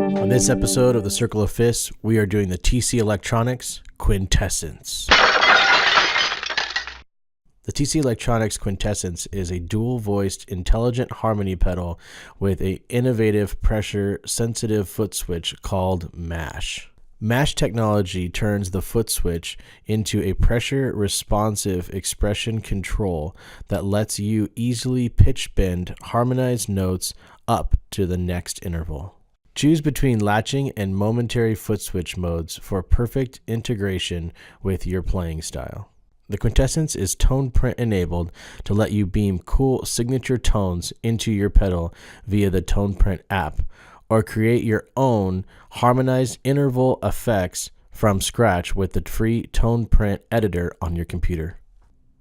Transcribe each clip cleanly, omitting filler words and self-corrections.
On this episode of the Circle of Fists, we are doing the TC Electronics Quintessence. The TC Electronics Quintessence is a dual-voiced intelligent harmony pedal with an innovative pressure-sensitive foot switch called MASH. MASH technology turns the foot switch into a pressure-responsive expression control that lets you easily pitch bend harmonized notes up to the next interval. Choose between latching and momentary foot switch modes for perfect integration with your playing style. The Quintessence is tone print enabled to let you beam cool signature tones into your pedal via the Tone Print app, or create your own harmonized interval effects from scratch with the free Tone Print editor on your computer.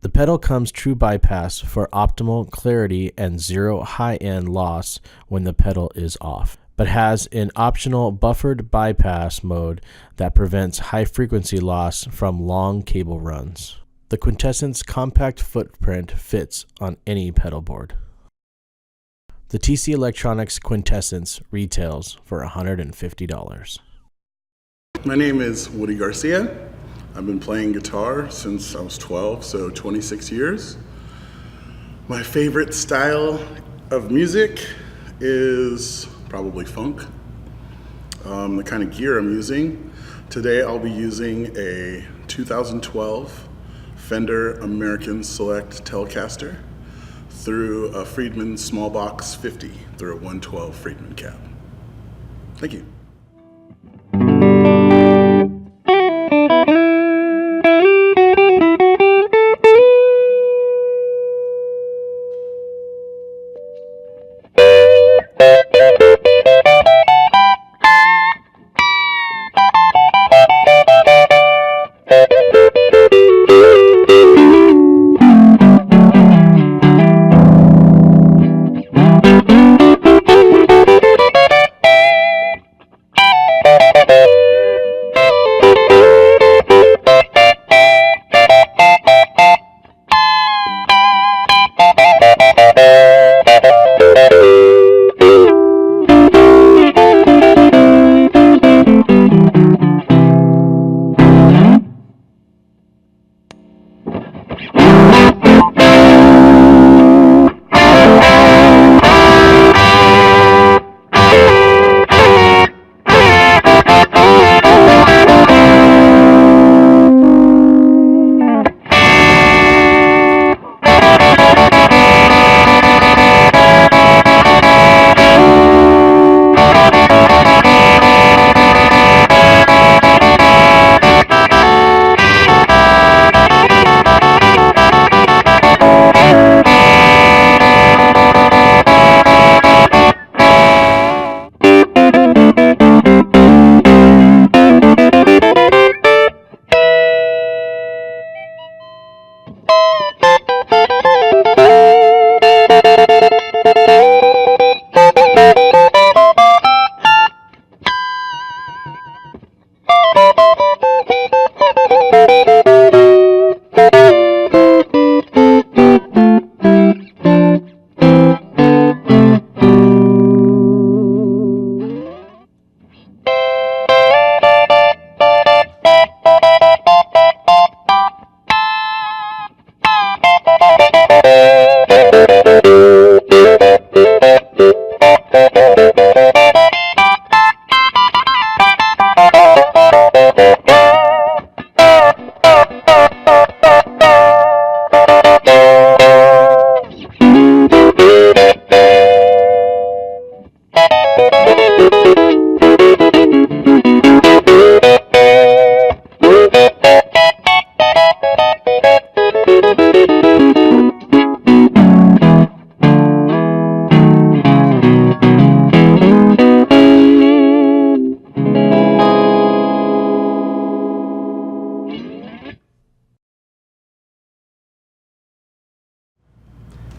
The pedal comes true bypass for optimal clarity and zero high-end loss when the pedal is off, but has an optional buffered bypass mode that prevents high-frequency loss from long cable runs. The Quintessence compact footprint fits on any pedal board. The TC Electronics Quintessence retails for $150. My name is Woody Garcia. I've been playing guitar since I was 12, so 26 years. My favorite style of music is probably funk. The kind of gear I'm using. Today I'll be using a 2012 Fender American Select Telecaster through a Friedman Small Box 50 through a 112 Friedman cab. Thank you.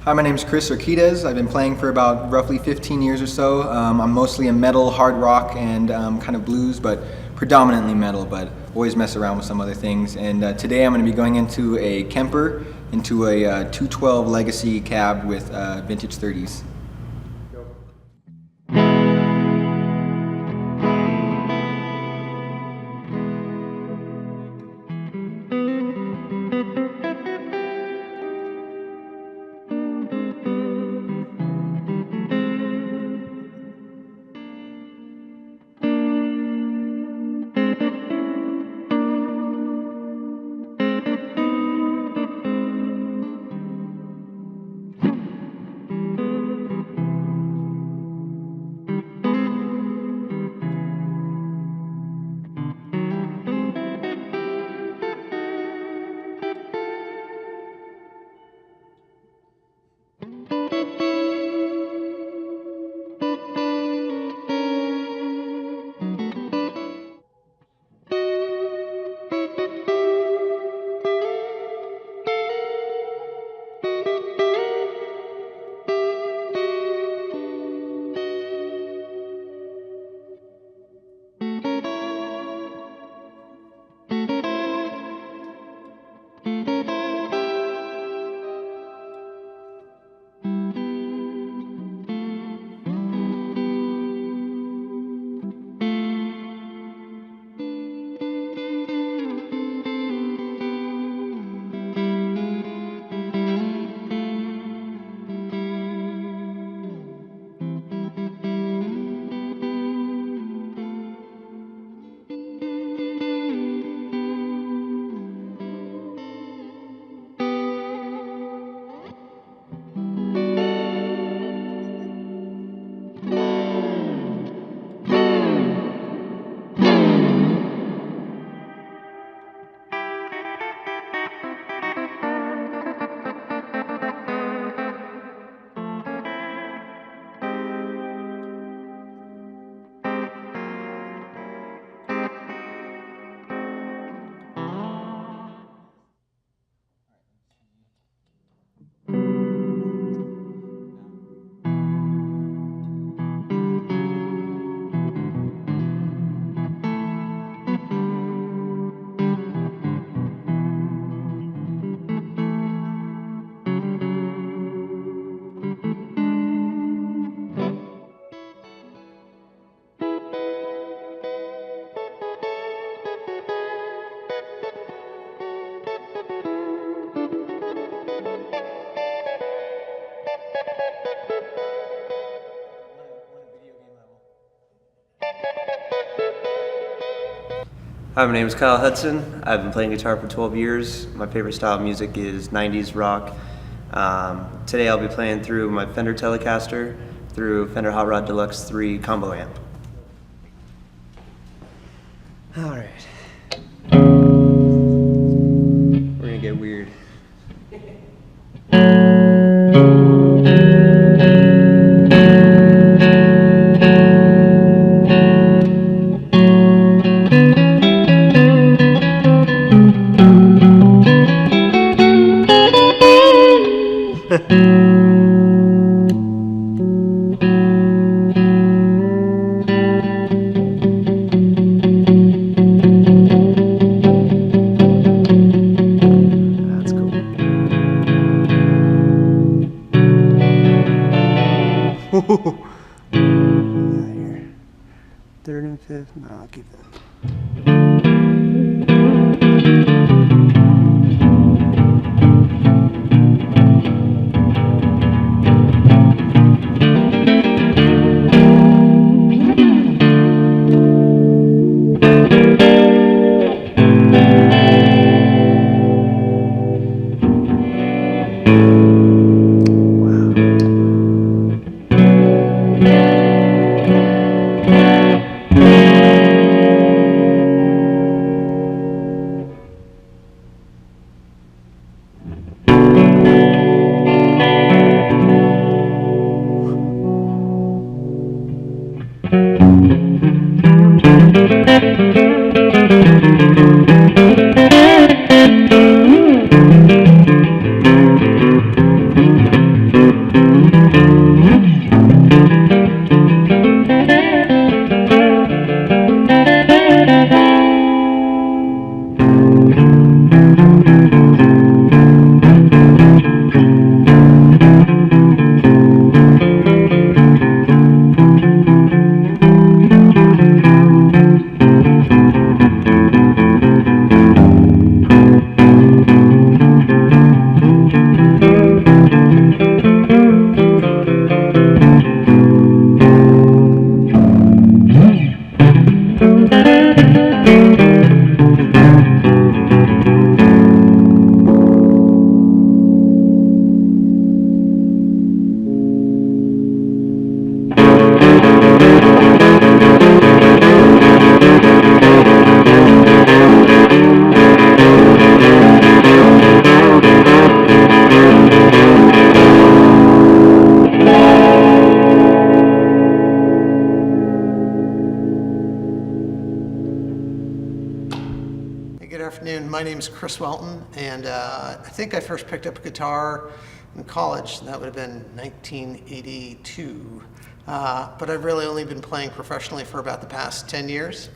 Hi, my name is Kris Urquides. I've been playing for about roughly 15 years or so. I'm mostly a metal, hard rock, and kind of blues, but predominantly metal, but always mess around with some other things. And today I'm going to be going into a Kemper, into a 212 Legacy cab with vintage 30s. Hi, my name is Kyle Hudson. I've been playing guitar for 12 years. My favorite style of music is 90s rock. Today I'll be playing through my Fender Telecaster through Fender Hot Rod Deluxe 3 combo amp. All right. We're gonna get weird. Yeah, here. Third and fifth. No, I'll keep that. Good afternoon. My name is Kris Whelton, and I think I first picked up a guitar in college. That would have been 1982. But I've really only been playing professionally for about the past 10 years.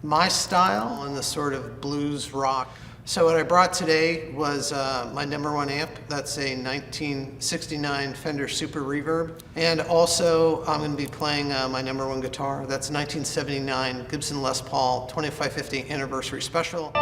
My style in the sort of blues rock. So what I brought today was my #1 amp. That's a 1969 Fender Super Reverb. And also I'm going to be playing my #1 guitar. That's a 1979 Gibson Les Paul 2550 Anniversary Special.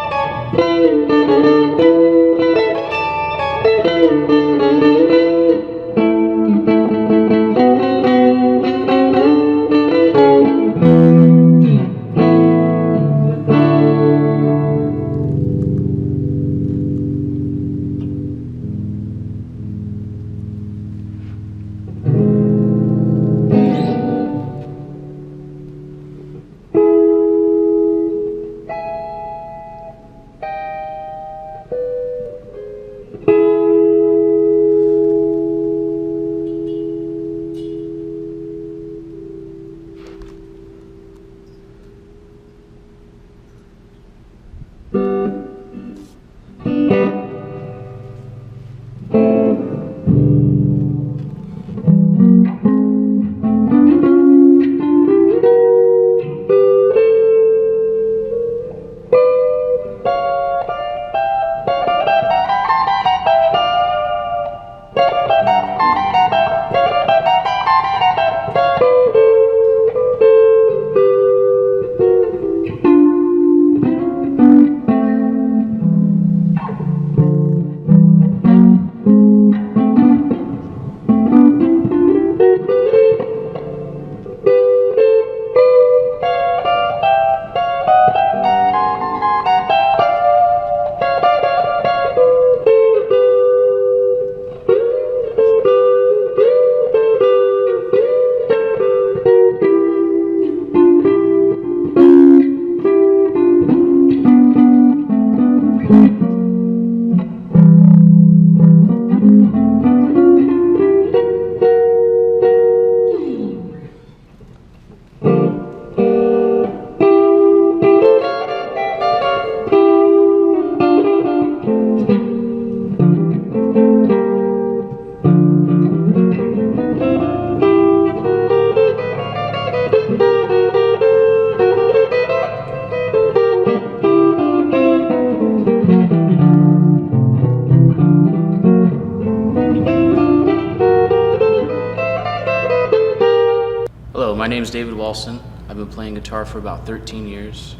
my name is David Walston. I've been playing guitar for about 13 years.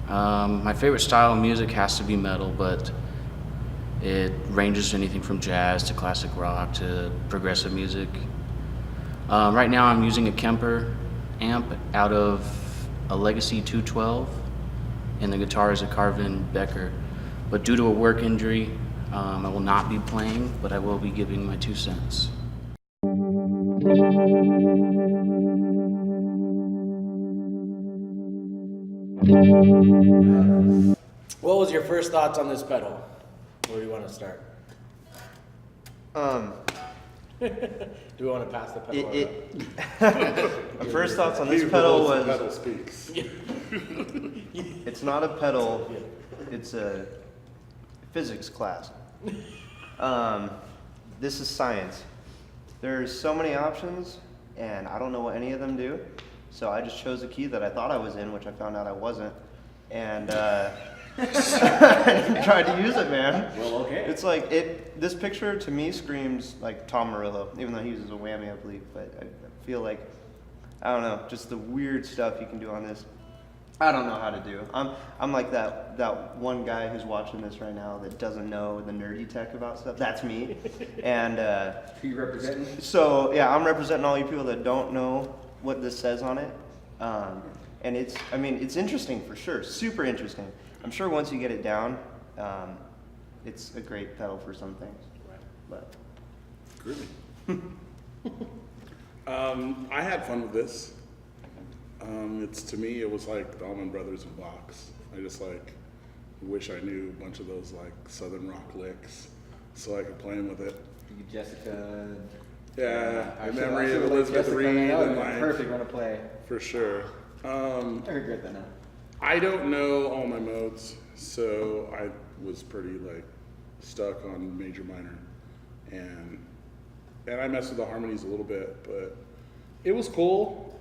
My favorite style of music has to be metal, but it ranges anything from jazz to classic rock to progressive music. Right now I'm using a Kemper amp out of a Legacy 212, and the guitar is a Carvin Becker. But due to a work injury, I will not be playing, but I will be giving my 2 cents. What was your first thoughts on this pedal? Where do you want to start? Do we want to pass the pedal? My first thoughts on this pedal was pedal speaks. it's not a pedal, it's a physics class. This is science. There's so many options, and I don't know what any of them do. So I just chose a key that I thought I was in, which I found out I wasn't, and tried to use it, man. Well, okay. It's like this picture to me screams like Tom Morello, even though he uses a whammy, I believe. But I feel like, I don't know, just the weird stuff you can do on this. I don't know how to do. I'm like that one guy who's watching this right now that doesn't know the nerdy tech about stuff. That's me. And Who you representing? so yeah, I'm representing all you people that don't know what this says on it. And it's interesting for sure, super interesting. I'm sure once you get it down, it's a great pedal for some things. But Groovy. I had fun with this. To me, it was like the Allman Brothers in box. I just like wish I knew a bunch of those like Southern rock licks, so I could play them with it. Jessica. Yeah, I the should- memory I of should Elizabeth Jessica, Reed man. That and would've been like perfect one to play. for sure. I regret that now. I don't know all my modes, so I was pretty like stuck on major minor, and I messed with the harmonies a little bit, but it was cool.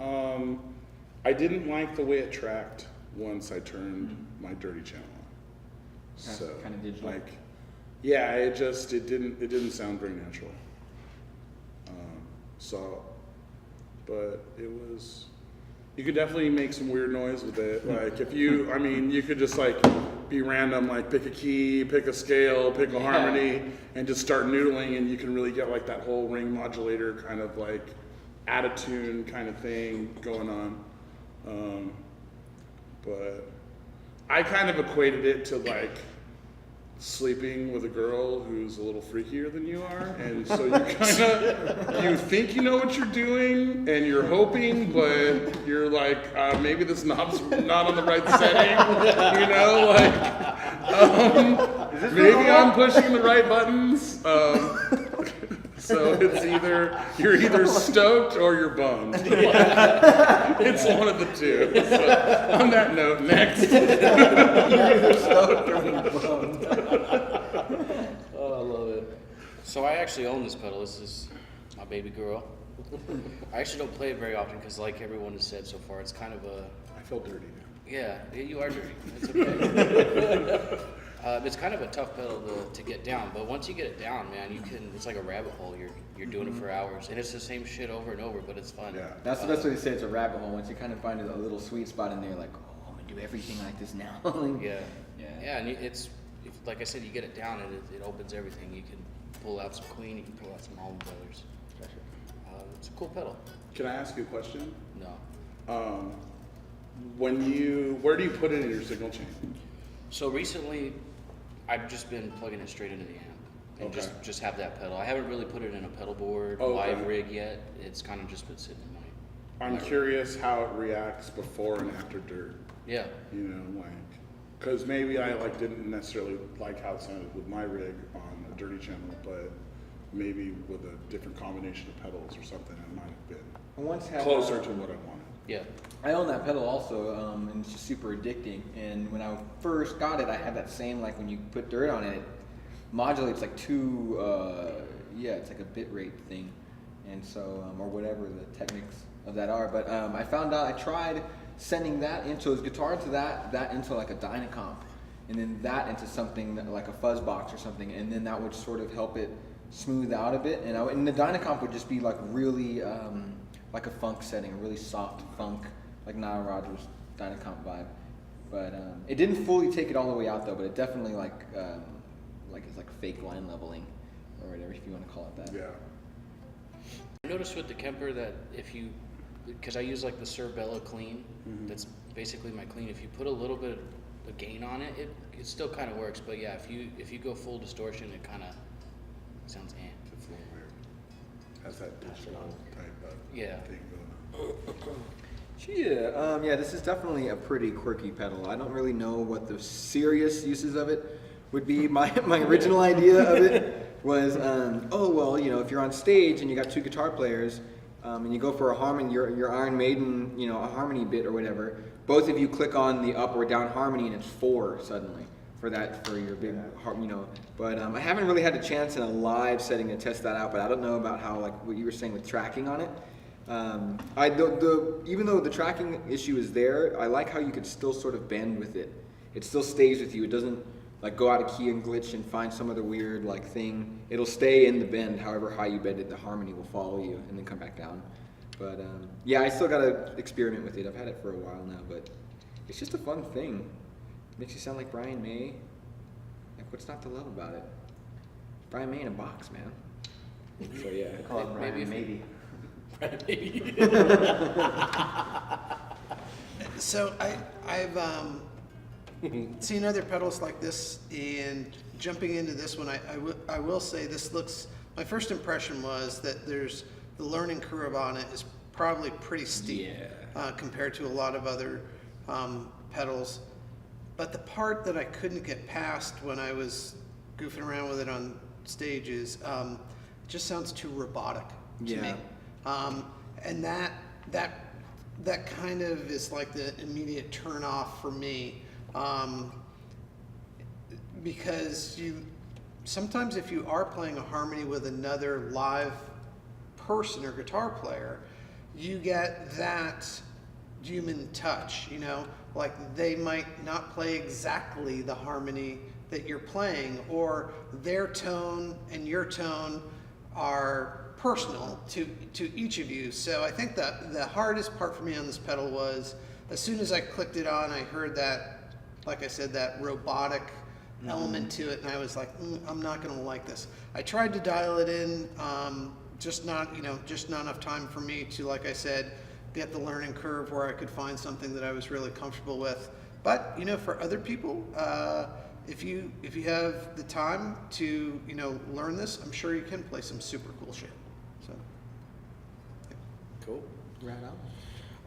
I didn't like the way it tracked once I turned my dirty channel on. So Kind of digital. like, yeah, it didn't sound very natural. But it was. You could definitely make some weird noise with it. Like if you, you could just like be random, like pick a key, pick a scale, pick a harmony, and just start noodling, and you can really get like that whole ring modulator kind of like attitune kind of thing going on. But I kind of equated it to like sleeping with a girl who's a little freakier than you are, and so you kind of you think you know what you're doing and you're hoping, but you're like maybe this knob's not on the right setting, like maybe I'm pushing the right buttons, so you're either stoked or you're bummed. It's one of the two. So, on that note, next. You're either stoked or you're bummed. Oh, I love it. So I actually own this pedal. This is my baby girl. I actually don't play it very often because, like everyone has said so far, it's kind of I feel dirty now. yeah, you are dirty. It's okay. It's kind of a tough pedal to get down, but once you get it down, man, it's like a rabbit hole. You're doing it for hours, and it's the same shit over and over, but it's fun. Yeah. That's the best way to say it's a rabbit hole. Once you kind of find a little sweet spot in there, like, oh, I'm gonna do everything like this now. Yeah, and like I said, you get it down and it opens everything. You can pull out some Queen, you can pull out some Allman Brothers. It's a cool pedal. Can I ask you a question? No. Where do you put it in your signal chain? So recently, I've just been plugging it straight into the amp and Okay. just have that pedal. I haven't really put it in a pedal board Okay. live rig yet. It's kind of just been sitting in my. I'm curious how it reacts before and after dirt. Yeah. Because maybe I didn't necessarily like how it sounded with my rig on a dirty channel, but maybe with a different combination of pedals or something, it might have been Once had, closer to what I wanted. Yeah. I own that pedal also, and it's just super addicting. And when I first got it, I had that same, like when you put dirt on it, it modulates like it's like a bit rate thing. And so, or whatever the techniques of that are. But I found out, I tried sending that into his guitar to that into like a Dynacomp, and then that into something like a fuzz box or something, and then that would sort of help it smooth out a bit. And the Dynacomp would just be like really like a funk setting, a really soft funk, like Nile Rodgers Dynacomp vibe. But it didn't fully take it all the way out though, but it definitely it's like fake line leveling or whatever, if you want to call it that. Yeah. I noticed with the Kemper that because I use like the Cerbella clean, that's basically my clean. If you put a little bit of gain on it, it still kind of works. But yeah, if you go full distortion, it kind of sounds It's a little weird. Has that digital type of Yeah. thing going on. Yeah, this is definitely a pretty quirky pedal. I don't really know what the serious uses of it would be. My original idea of it was, if you're on stage and you got two guitar players, and you go for a harmony, your Iron Maiden, a harmony bit or whatever, both of you click on the up or down harmony and it's 4 suddenly for your big, But I haven't really had a chance in a live setting to test that out, but I don't know about how, like what you were saying with tracking on it. Even though the tracking issue is there, I like how you could still sort of bend with it. It still stays with you. It doesn't like go out of key and glitch and find some other weird like thing. It'll stay in the bend. However high you bend it, the harmony will follow you and then come back down. But I still gotta experiment with it. I've had it for a while now, but it's just a fun thing. It makes you sound like Brian May. Like, what's not to love about it? Brian May in a box, man. So yeah, Call it Brian Maybe. So I've seen other pedals like this, and jumping into this one, I will say this looks. My first impression was that the learning curve on it is probably pretty steep compared to a lot of other pedals. But the part that I couldn't get past when I was goofing around with it on stage is it just sounds too robotic to me. And that kind of is like the immediate turn off for me, because sometimes if you are playing a harmony with another live person or guitar player, you get that human touch, like they might not play exactly the harmony that you're playing, or their tone and your tone are personal to each of you. So I think that the hardest part for me on this pedal was, as soon as I clicked it on, I heard that, like I said, that robotic element to it, and I was like, I'm not going to like this. I tried to dial it in, just not enough time for me to, like I said, get the learning curve where I could find something that I was really comfortable with. But for other people, if you have the time to learn this, I'm sure you can play some super cool shit. So Cool. right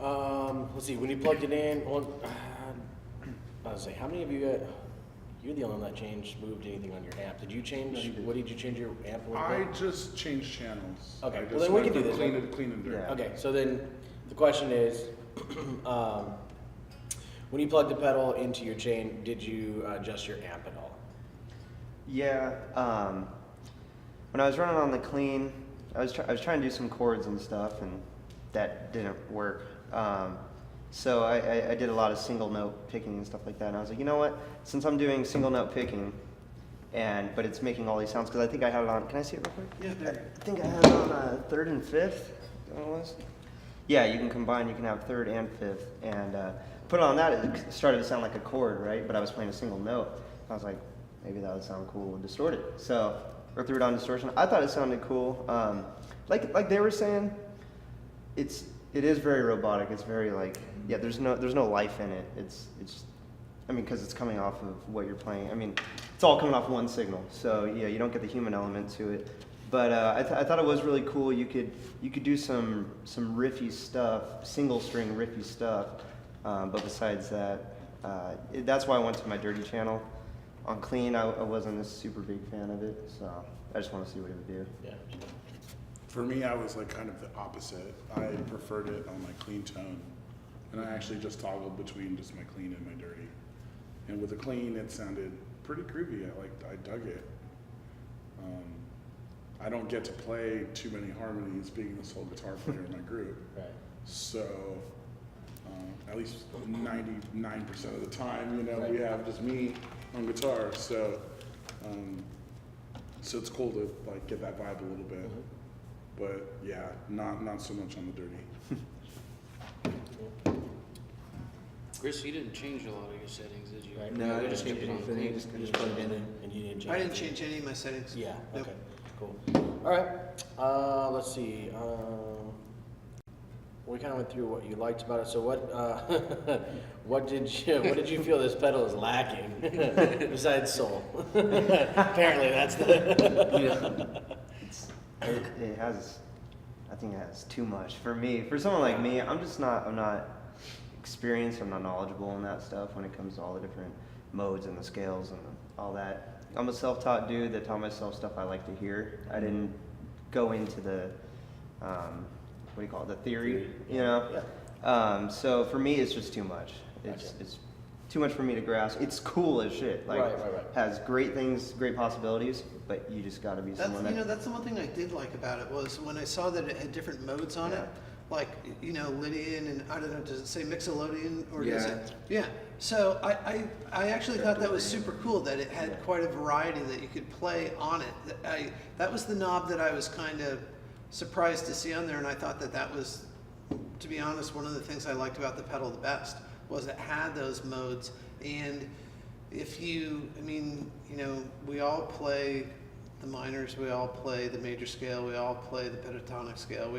on. Let's see. When you plugged it in, I was like, how many of you got? You're the only one that moved anything on your amp. Did you change? What did you change your amp with? I just changed channels. Okay, well then we can do this. Clean and dirty. Okay, so then the question is, when you plugged the pedal into your chain, did you adjust your amp at all? Yeah. When I was running on the clean, I was trying to do some chords and stuff, and that didn't work. So I did a lot of single note picking and stuff like that. And I was like, you know what? Since I'm doing single note picking, but it's making all these sounds, because I think I had it on. Can I see it real quick? yeah, there. I think I had it on 3rd and 5th. Is that what it was? Yeah, you can combine. You can have 3rd and 5th, and put it on that. It started to sound like a chord, right? But I was playing a single note. I was like, maybe that would sound cool and distorted. So I threw it on distortion. I thought it sounded cool. Like they were saying, it is very robotic. It's very there's no life in it. It's because it's coming off of what you're playing. It's all coming off one signal. So yeah, you don't get the human element to it. But I thought it was really cool. You could do some riffy stuff, single string riffy stuff. But besides that, that's why I went to my dirty channel. On clean, I wasn't a super big fan of it. So I just want to see what it would do. Yeah. For me, I was like kind of the opposite. I preferred it on my clean tone, and I actually just toggled between just my clean and my dirty. And with the clean, it sounded pretty groovy. I dug it. I don't get to play too many harmonies being the sole guitar player in my group. Right. So at least 99% of the time, we have just me on guitar. So so it's cool to get that vibe a little bit. but yeah, not so much on the dirty. Chris, you didn't change a lot of your settings, did you? Right. No, I You just kept changed it on anything. clean. Just plug it in. And you didn't change I didn't anything? change any of my settings. Yeah, Nope. okay, cool. All right, let's see. We kind of went through what you liked about it. So what what did you feel this pedal is lacking besides soul? Apparently that's the It has, I think it has too much for me. For someone like me, I'm not experienced, I'm not knowledgeable in that stuff when it comes to all the different modes and the scales and all that. I'm a self-taught dude that taught myself stuff I like to hear. I didn't go into the, what do you call it, the theory, you know? Yeah. So for me, it's just too much. It's too much for me to grasp. It's cool as shit. Like, Right. has great things, great possibilities, but you just gotta be someone that... That's the one thing I did like about it was when I saw that it had different modes on it, like, Lydian and I don't know, does it say Mixolydian or does it? Yeah. So I actually thought that was super cool that it had quite a variety that you could play on it. That was the knob that I was kind of surprised to see on there, and I thought that was, to be honest, one of the things I liked about the pedal the best was it had those modes. And if we all play the minors, we all play the major scale, we all play the pentatonic scale.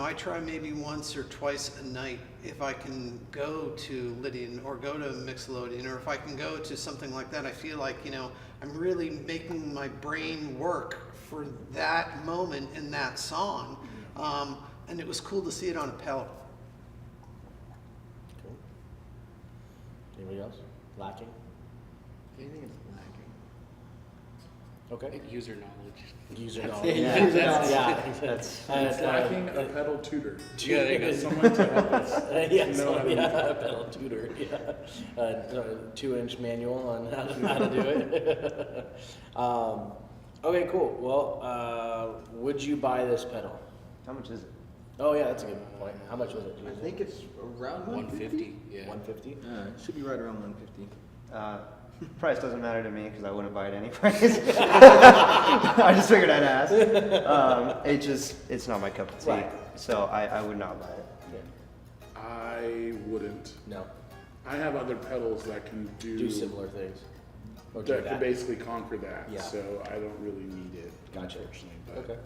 I try maybe once or twice a night if I can go to Lydian or go to Mixolydian, or if I can go to something like that, I feel like, I'm really making my brain work for that moment in that song. And it was cool to see it on a pedal. Cool. Anybody else? Lacking? Anything is lacking. Okay. User knowledge. User knowledge. It's lacking a pedal tutor. Yeah, there you go. Someone to help us. Yes, know how to use a pedal tutor. Yeah, 2-inch manual on how to do it. Okay, cool. Well, would you buy this pedal? How much is it? Oh yeah, that's a good point. How much was it? I think it's around 150. Yeah. 150. It should be right around 150. Price doesn't matter to me because I wouldn't buy it any price. I just figured I'd ask. It's not my cup of tea, Right. so I would not buy it. I wouldn't. No. I have other pedals that can Do similar things. Or do that can that. basically conquer that. Yeah. So I don't really need it, Gotcha. unfortunately. But Okay.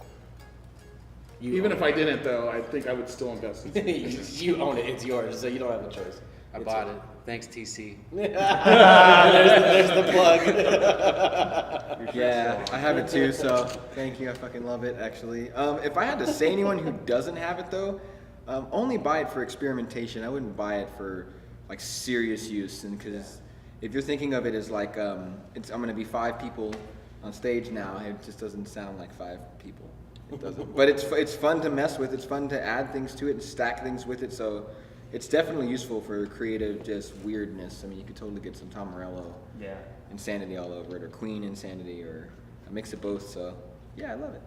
even if I didn't, though, I think I would still invest in it. you own it. It's yours, so you don't have a choice. I bought it. Thanks, TC. There's the plug. Yeah, I have it too, so thank you. I fucking love it, actually. If I had to say anyone who doesn't have it, though, only buy it for experimentation. I wouldn't buy it for, like, serious use. And because if you're thinking of it as, like, I'm going to be 5 people on stage now, it just doesn't sound like 5 people. It doesn't. But it's fun to mess with. It's fun to add things to it and stack things with it, so... It's definitely useful for creative, just weirdness. I mean, you could totally get some Tom Morello insanity all over it, or Queen insanity, or a mix of both. So, yeah, I love it.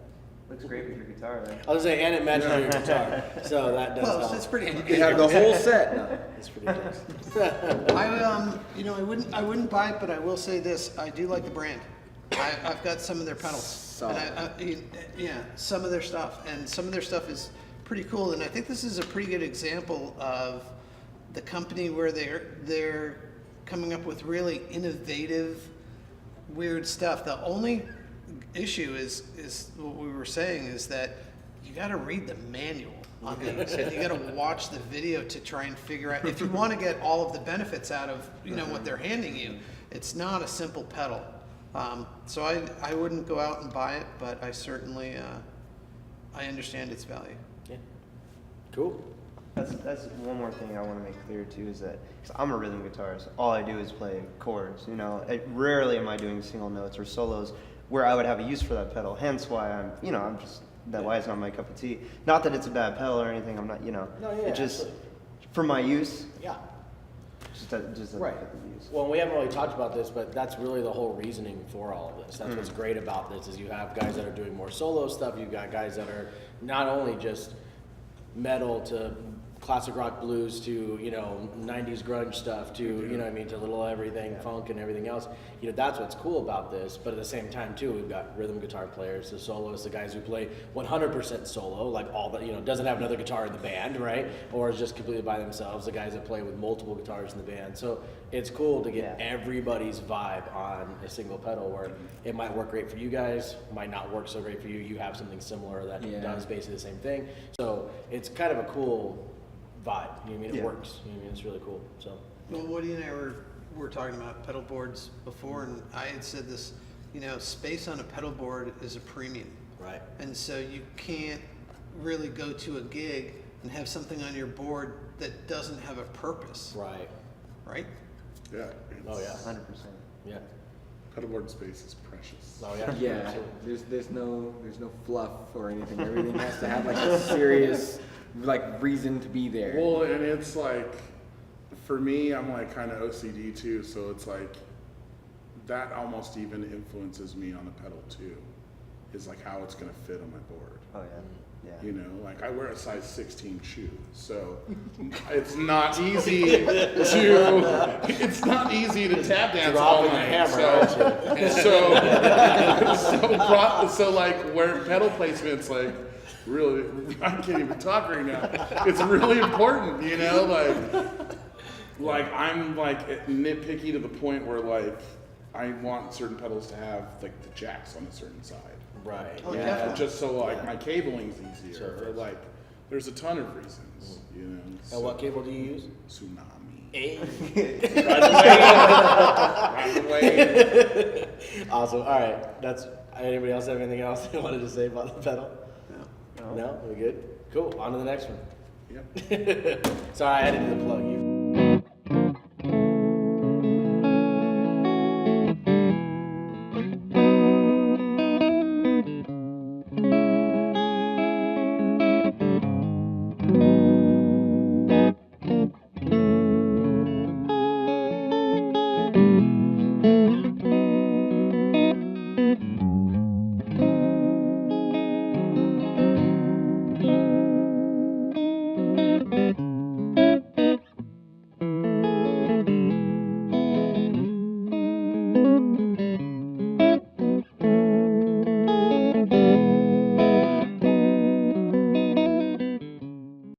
Looks great with your guitar, then. I was gonna say, and it matches your guitar, so that does Close, help. it's pretty. You have the whole set. No. It's pretty close. I wouldn't buy it, but I will say this: I do like the brand. I've got some of their pedals, Solid. and some of their stuff, and some of their stuff is pretty cool. And I think this is a pretty good example of the company where they're coming up with really innovative, weird stuff. The only issue is what we were saying is that you got to read the manual on these, and you got to watch the video to try and figure out if you want to get all of the benefits out of what they're handing you. It's not a simple pedal. So I wouldn't go out and buy it, but I certainly I understand its value. Yeah. Cool. That's one more thing I want to make clear too is that 'cause I'm a rhythm guitarist. All I do is play chords. Rarely am I doing single notes or solos where I would have a use for that pedal. Hence why I'm just why it's not my cup of tea. Not that it's a bad pedal or anything. I'm not. No, yeah, it just absolutely. for my use. Yeah. Just doesn't Right. fit the use. Well, we haven't really talked about this, but that's really the whole reasoning for all of this. That's what's great about this is you have guys that are doing more solo stuff. You've got guys that are not only just metal to classic rock blues to, 90s grunge stuff to, you know what I mean, to little everything, funk and everything else. That's what's cool about this. But at the same time, too, we've got rhythm guitar players, the soloists, the guys who play 100% solo, like all the, doesn't have another guitar in the band, right? Or is just completely by themselves, the guys that play with multiple guitars in the band. So it's cool to get everybody's vibe on a single pedal where it might work great for you guys, might not work so great for you. You have something similar that does basically the same thing. So it's kind of a cool vibe. You know what I mean? It works. You know what I mean? It's really cool. So. Well, Woody and I were talking about pedal boards before, and I had said this, space on a pedal board is a premium. Right. And so you can't really go to a gig and have something on your board that doesn't have a purpose. Right. Right? Yeah. Oh, yeah. 100%. Yeah. Pedalboard space is precious. Oh, yeah. Yeah, there's no fluff or anything. Everything has to have like a serious reason to be there. Well, and it's like, for me, I'm like kind of OCD too, so it's like that almost even influences me on the pedal too. Is like how it's gonna fit on my board. Oh yeah. Like I wear a size 16 shoe, so it's not easy to tap dance all night. So like where pedal placement's like really, I can't even talk right now. It's really important, like I'm like nitpicky to the point where like I want certain pedals to have like the jacks on a certain side. Right. Oh, Yeah, definitely. just so like my cabling's easier. Or like there's a ton of reasons, And so- what cable do you use? Tsunami. Hey. Right away. Awesome. All right. Anybody else have anything else they wanted to say about the pedal? No. We good? Cool. On to the next one. Yep. Sorry, I had to do the plug. You